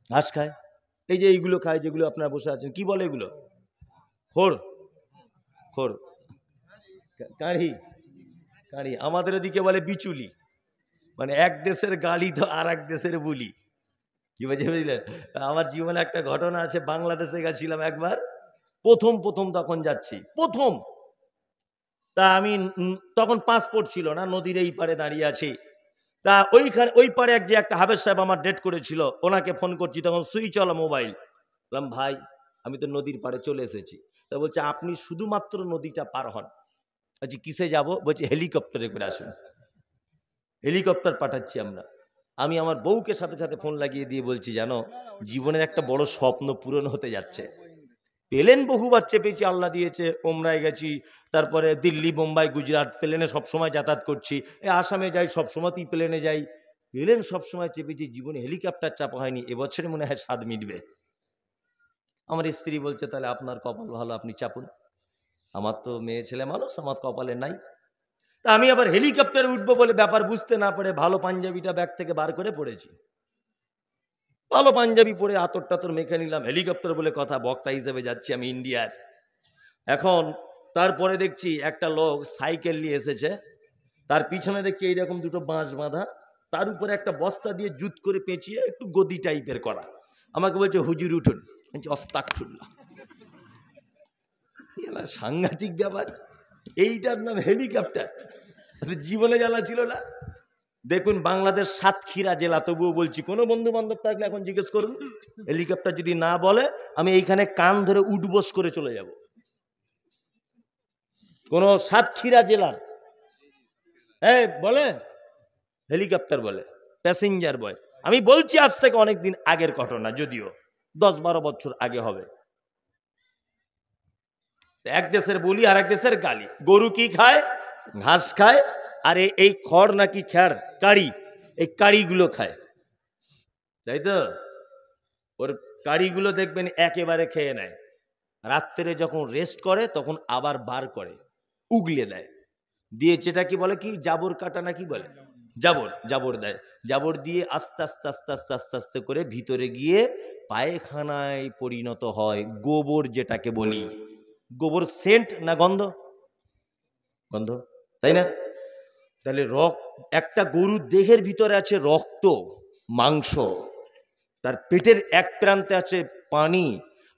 ঘাস খায়। এই যে এইগুলো খায়, যেগুলো আপনারা বসে আছেন, কি বলে এগুলো? খোড়। খোড়, কাঁড়ি। কাঁড়ি আমাদের ওদিকে বলে বিচুলি, মানে এক দেশের গালি তো আর এক দেশের বুলি। কি বুঝলেন? আমার জীবনে একটা ঘটনা আছে, বাংলাদেশে গেছিলাম একবার, প্রথম তখন যাচ্ছি, প্রথম। তা আমি তখন পাসপোর্ট ছিল না, নদীর এই পারে দাঁড়িয়ে আছি। তা ওইখানে ওই পারে যে একটা হাফেজ সাহেব আমার ডেট করেছিল, ওনাকে ফোন করছি, তখন সুইচ ওলা মোবাইল। বললাম, ভাই আমি তো নদীর পাড়ে চলে এসেছি। তা বলছে, আপনি শুধুমাত্র নদীটা পার হন। আচ্ছা, কিসে যাব? বলছে, হেলিকপ্টারে করে আসুন। হেলিকপ্টার পাঠাচ্ছি আমরা। আমি আমার বউকে সাথে সাথে ফোন লাগিয়ে দিয়ে বলছি, জানো, জীবনের একটা বড় স্বপ্ন পূরণ হতে যাচ্ছে। প্লেন বহুবার চেপেছি, আল্লাহ দিয়েছে, ওমরায় গেছি, তারপরে দিল্লি, বোম্বাই, গুজরাট, প্লেনে সবসময় যাতায়াত করছি। আসামে যাই, সবসময়তেই প্লেনে যাই। প্লেন সবসময় চেপেছি, জীবনে হেলিকপ্টার চাপা হয়নি। এবছরে মনে হয় স্বাদ মিটবে। আমার স্ত্রী বলছে, তাহলে আপনার কপাল ভালো, আপনি চাপুন। আমার তো মেয়ে ছেলে মানুষ, আমার কপালে নাই। তা আমি আবার হেলিকপ্টারে উঠবো বলে ব্যাপার বুঝতে না পারে ভালো পাঞ্জাবিটা ব্যাগ থেকে বার করে পড়েছি। ভালো পাঞ্জাবি পরে আতর টাতর মেখে নিলাম, হেলিকপ্টার বলে কথা, বক্তা হিসেবে যাচ্ছি আমি ইন্ডিয়ার। এখন তারপরে দেখছি একটা লোক সাইকেল নিয়ে এসেছে, তার পিছনে দেখছি এইরকম দুটো বাঁশ বাঁধা, তার উপরে একটা বস্তা দিয়ে জুত করে পেঁচিয়ে একটু গদি টাইপের করা। আমাকে বলছে, হুজুর উঠুন। আস্তাগফিরুল্লাহ, সাংঘাতিক ব্যাপার। এইটার নাম হেলিকপ্টার? জীবনে জানা ছিল না। দেখুন, বাংলাদেশ সাতক্ষীরা জেলা, তবুও বলছি, কোনো বন্ধু বান্ধব থাকলে এখন জিজ্ঞেস করুন, হেলিকপ্টার যদি না বলে আমি এইখানে কান ধরে উঠবোস করে চলে যাব। কোন সাতক্ষীরা জেলার বলে হেলিকপ্টার বলে, প্যাসেঞ্জার বয়। আমি বলছি আজ থেকে অনেক দিন আগের ঘটনা, যদিও 10-12 বছর আগে হবে। এক দেশের বলি আর এক দেশের গালি। গরু কি খায়? ঘাস খায়। আর এই খড় নাকি খ্যাড়, কাড়ি, এই কাড়িগুলো খায়, তাই তো? ওর কাড়িগুলো দেখবেন একেবারে খেয়ে নেয়, রাত্রে যখন রেস্ট করে তখন আবার বার করে উগলে দেয়, দিয়ে যেটা কি বলে, কি জাবর কাটা নাকি বলে, জাবর দেয়। জাবর দিয়ে আস্তে আস্তে আস্তে আস্তে আস্তে আস্তে করে ভিতরে গিয়ে পায়খানায় পরিণত হয়। গোবর যেটাকে বলি, গোবর সেন্ট না গন্ধ? গন্ধ, তাই না? তাহলে একটা গরুর দেহের ভিতরে আছে রক্ত, মাংস, তার পেটের এক প্রান্তে আছে পানি,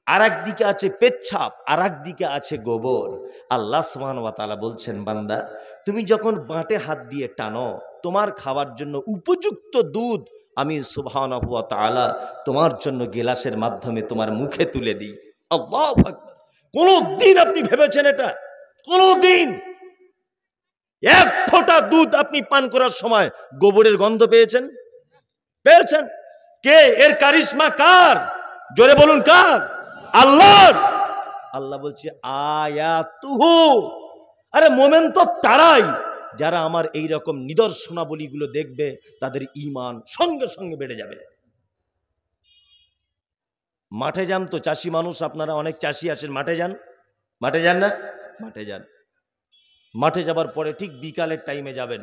আর একদিকে আছে পেচ্ছাপ, আর একদিকে আছে গোবর। আল্লাহ সুবহানাহু ওয়া তাআলা বলছেন, বান্দা তুমি যখন বাঁটে হাত দিয়ে টানো, তোমার খাওয়ার জন্য উপযুক্ত দুধ আমি সুবহানাহু ওয়া তাআলা তোমার জন্য গিলাসের মাধ্যমে তোমার মুখে তুলে দিই। আল্লাহু আকবার। কোনদিন আপনি ভেবেছেন এটা? কোনদিন এক ফোঁটা দুধ আপনি পান করার সময় গোবরের গন্ধ পেয়েছেন? পেয়েছেন? কে এর কারিশমা কার? জোরে বলুন কার? আল্লাহর। আল্লাহ বলছে আয়াতুহু, আরে মোমেন তো তারাই যারা আমার এই রকম নিদর্শনাবলীগুলো দেখবে, তাদের ঈমান সঙ্গে সঙ্গে বেড়ে যাবে। মাঠে যান তো চাষি মানুষ, আপনারা অনেক চাষি আছেন, মাঠে যান, মাঠে যান না? মাঠে যান। মাঠে যাবার পরে ঠিক বিকালের টাইমে যাবেন।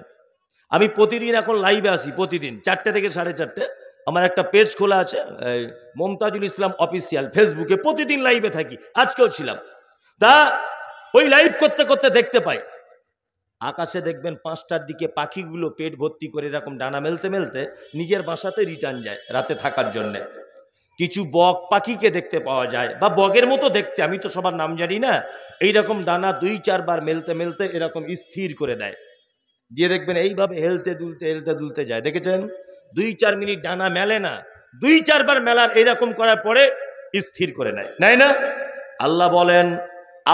আমি প্রতিদিন এখন লাইভে আসি, প্রতিদিন 4টে থেকে 4:30। আমার একটা পেজ খোলা আছে মমতাজুল ইসলাম অফিসিয়াল, ফেসবুকে প্রতিদিন লাইভে থাকি, আজকেও ছিলাম। তা ওই লাইভ করতে করতে দেখতে পাই আকাশে দেখবেন 5টার দিকে পাখিগুলো পেট ভর্তি করে এরকম ডানা মেলতে মেলতে নিজের বাসাতে রিটার্ন যায় রাতে থাকার জন্যে। কিছু বক পাখিকে দেখতে পাওয়া যায়, বা বগের মতো দেখতে, আমি তো সবার নাম জানি না, এইরকম ডানা 2-4 বার মেলতে মেলতে এরকম স্থির করে দেয়, দিয়ে দেখবেন এইভাবে হেলতে দুলতে যায়। দেখেছেন? 2-4 মিনিট ডানা মেলে না, 2-4 বার মেলার এরকম করার পরে স্থির করে নেয়, নাই না? আল্লাহ বলেন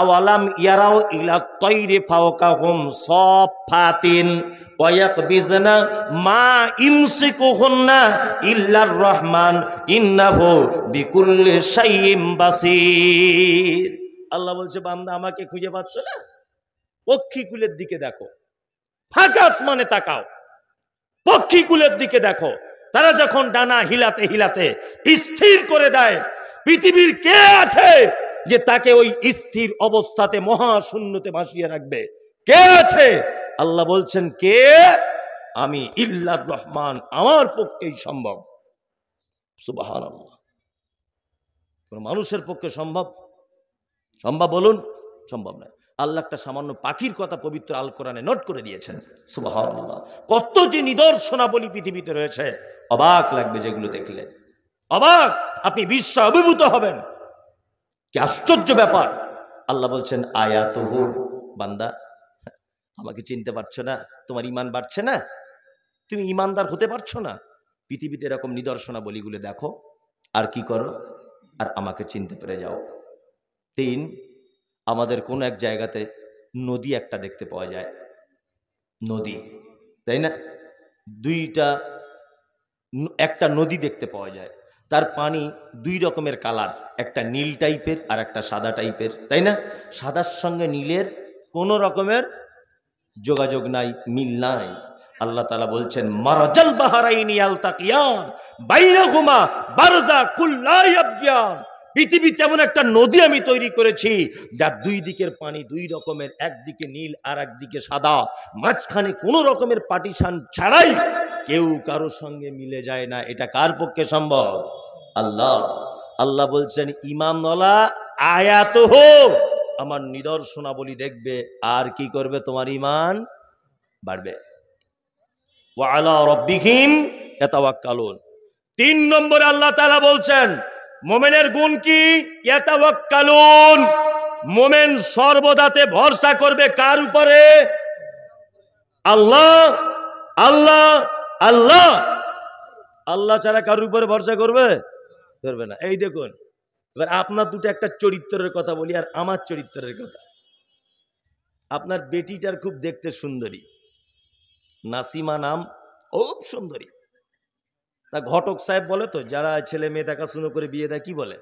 আওয়ালাম ইয়ারাও ইলা তাইরি ফাওকাহুম সাফাতিন ওয়া ইয়াকবিজনা মা ইমসিকুহুন্না ইল্লার রহমান ইন্নাহু বিকুল্লি শাইইন বাসীর। আল্লাহ বলছে বান্দা আমাকে খুঁজে পাচ্ছ না? পক্ষীকুলের দিকে দেখো, ফাঁকা আসমানে তাকাও, পক্ষীকুলের দিকে দেখো, তারা যখন ডানা হিলাতে হিলাতে স্থির করে দেয়, পৃথিবীর কে আছে যে তাকে ওই স্থির অবস্থাতে মহাশূন্যতে ভাসিয়ে রাখবে? কে আছে? আল্লাহ বলছেন কে? আমি, ইল্লার রহমান, আমার পক্ষেই সম্ভব। সুবহানাল্লাহ। কোন মানুষের পক্ষে সম্ভব? সম্ভব বলুন? সম্ভব নয়। আল্লাহ একটা সামান্য পাখির কথা পবিত্র আল কোরআনে নোট করে দিয়েছেন। সুবহানাল্লাহ। কত যে নিদর্শনাবলী পৃথিবীতে রয়েছে, অবাক লাগবে যেগুলো দেখলে, অবাক, আপনি বিস্ময়ে অভিভূত হবেন। কি আশ্চর্য ব্যাপার! আল্লাহ বলছেন আয়াতুহু, বান্দা আমাকে চিনতে পারছো না? তোমার ঈমান বাড়ছে না? তুমি ঈমানদার হতে পারছো না? পৃথিবীতে এরকম নিদর্শনাবলীগুলো দেখো, আর কি করো? আর আমাকে চিনতে পেরে যাও। 3, আমাদের কোনো এক জায়গাতে নদী একটা দেখতে পাওয়া যায়, নদী, তাই না? একটা নদী দেখতে পাওয়া যায়, তার পানি 2 রকমের কালার, একটা নীল টাইপের আর একটা সাদা টাইপের, তাই না? সাদার সঙ্গে নীলের কোনো রকমের যোগাযোগ নাই, মিল নাই। আল্লাহ তাআলা বলছেন মারাজাল বাহরাইনি ইয়ালতাকিয়ান বাইনাহুমা বারযাকুল লা ইয়াবগিয়ান। পৃথিবীতে এমন একটা নদী আমি তৈরি করেছি যার 2 দিকের পানি 2 রকমের, একদিকে নীল আর একদিকে সাদা, মাঝখানে কোনো রকমের পার্টিশন ছাড়াই কেউ কারো সঙ্গে মিলে যায় না। এটা কার পক্ষে সম্ভব? আল্লাহ। আল্লাহ বলছেন ঈমানওয়ালা আয়াতুহু, আমার নিদর্শনাবলী দেখবে, আর কি করবে? তোমার ঈমান বাড়বে। ওয়া আলা রাব্বিহিম ইয়াতাওয়াক্কালুন। 3 নম্বরে আল্লাহ তাআলা বলছেন মুমিনের গুণ কি? ইয়াতাওয়াক্কালুন। মুমিন সর্বদাতে ভরসা করবে কার উপরে? আল্লাহ, আল্লাহ, আল্লাহ। আল্লাহ ছাড়া কার উপরে ভরসা করবে? করবে না। এই দেখুন, এবার আপনার দুটো একটা চরিত্রের কথা বলি আর আমার চরিত্রের কথা। আপনার বেটিটার খুব দেখতে সুন্দরী, নাসিমা নাম, খুব সুন্দরী। তা ঘটক সাহেব বলে তো, যারা ছেলে মেয়ে দেখাশুনো করে বিয়ে দেয়, কি বলে?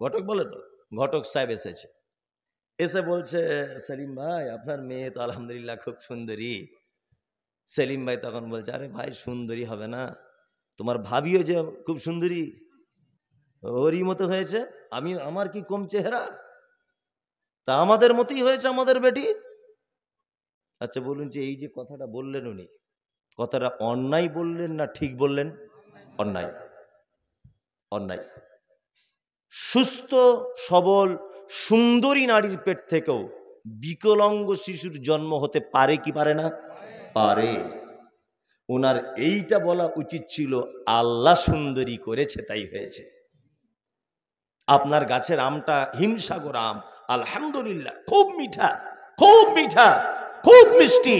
ঘটক বলে তো। ঘটক সাহেব এসেছে, এসে বলছে সেলিম ভাই আপনার মেয়ে তো আলহামদুলিল্লাহ খুব সুন্দরী। সেলিম ভাই তখন বলছে আরে ভাই সুন্দরী হবে না, তোমার ভাবিও যে খুব সুন্দরী, ওরই মতো হয়েছে। আমার কি কম চেহারা? তা আমাদের মতোই হয়েছে আমাদের বেটি। আচ্ছা বলুন যে এই যে কথাটা বললেন উনি, কথাটা অন্যায় বললেন না ঠিক বললেন? অন্যায়, অন্যায়। সুস্থ সবল সুন্দরী নারীর পেট থেকেও বিকলাঙ্গ শিশুর জন্ম হতে পারে কি পারে না? পারে। ওনার এইটা বলা উচিত ছিল আল্লাহ সুন্দরী করেছে তাই হয়েছে। আপনার গাছের আমটা হিমসাগর আম, আলহামদুলিল্লাহ খুব মিঠা, খুব মিঠা, খুব মিষ্টি।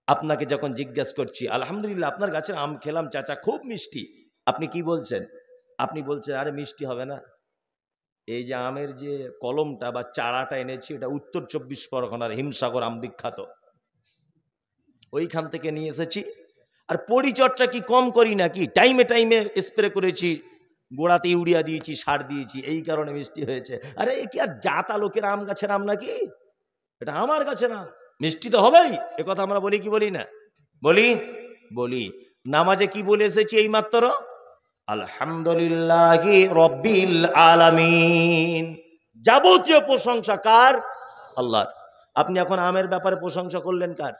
আপনাকে যখন জিজ্ঞেস করছি, আলহামদুলিল্লাহ আপনার গাছের আম খেলাম চাচা, খুব মিষ্টি, আপনি কি বলছেন? আপনি বলছেন আরে মিষ্টি হবে না, এই যে আমের যে কলমটা বা চারাটা এনেছি এটা উত্তর 24 পরগনার হিমসাগর আম বিখ্যাত, ওইখান থেকে নিয়ে এসেছি। আর পরিচর্যা কি কম করি নাকি? টাইমে টাইমে স্প্রে করেছি, গোড়াতে ইউরিয়া দিয়েছি, সার দিয়েছি, এই কারণে মিষ্টি হয়েছে। আরে এ কি আর জাতা লোকের আম গাছের আম নাকি? এটা আমার গাছের আম, মিষ্টি তো হবেই। এ কথা আমরা বলি কি বলি না? বলি বলি। নামাজে কি বলে এসেছি এই মাত্র? আলহামদুলিল্লাহি রব্বিল আলামিন। যাবতীয় প্রশংসা কার? আল্লাহর। আপনি এখন আমের ব্যাপারে প্রশংসা করলেন কার?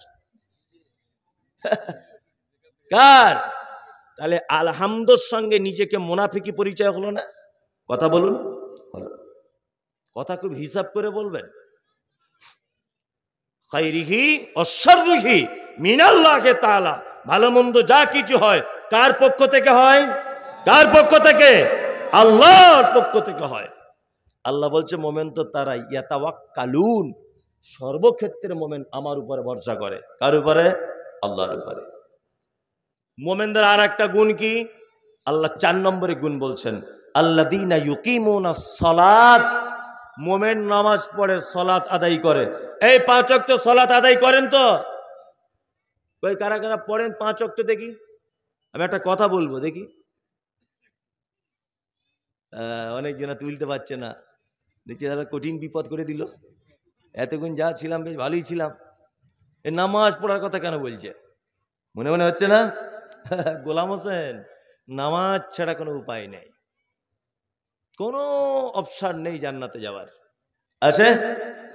কার? তাহলে আলহামদুর সঙ্গে নিজেকে মুনাফিকি পরিচয় হলো না? কথা বলুন, হলো। কথা খুব হিসাব করে বলবেন। খাইরিহি অশাররিহি মিনাল্লাহি তাআলা। ভালো মন্দ যা কিছু হয় কার পক্ষ থেকে হয়? কার পক্ষ থেকে? আল্লাহর পক্ষ থেকে হয়। আল্লাহ বলছে মোমেন তো তারা ইয়াতাওয়াক্কালুন, সর্বক্ষেত্রে মোমেন আমার উপরে ভরসা করে। কার উপরে? আল্লাহর উপরে। মোমেনদের আর একটা গুণ কি? আল্লাহ 4 নম্বরে গুণ বলছেন, আল্লাযীনা ইউকিমুনাস সালাত। মোমেন নামাজ পড়ে, সালাত আদায় করে। এই 5 ওয়াক্ত সালাত আদায় করেন তো? কই কারা কারা পড়েন 5 ওয়াক্ত দেখি? আমি একটা কথা বলবো দেখি। অনেকজনা তুলতে পারছে না, দেখছি দাদা কঠিন বিপদ করে দিল। এতক্ষণ যা ছিলাম বেশ ভালোই ছিলাম, এ নামাজ পড়ার কথা কেন বলছে? মনে মনে হচ্ছে না? গোলাম হোসেন, নামাজ ছাড়া কোনো উপায় নেই, কোনো অপশন নেই জান্নাতে যাওয়ার। আছে?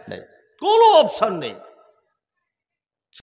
নেই, কোনো অপশন নেই।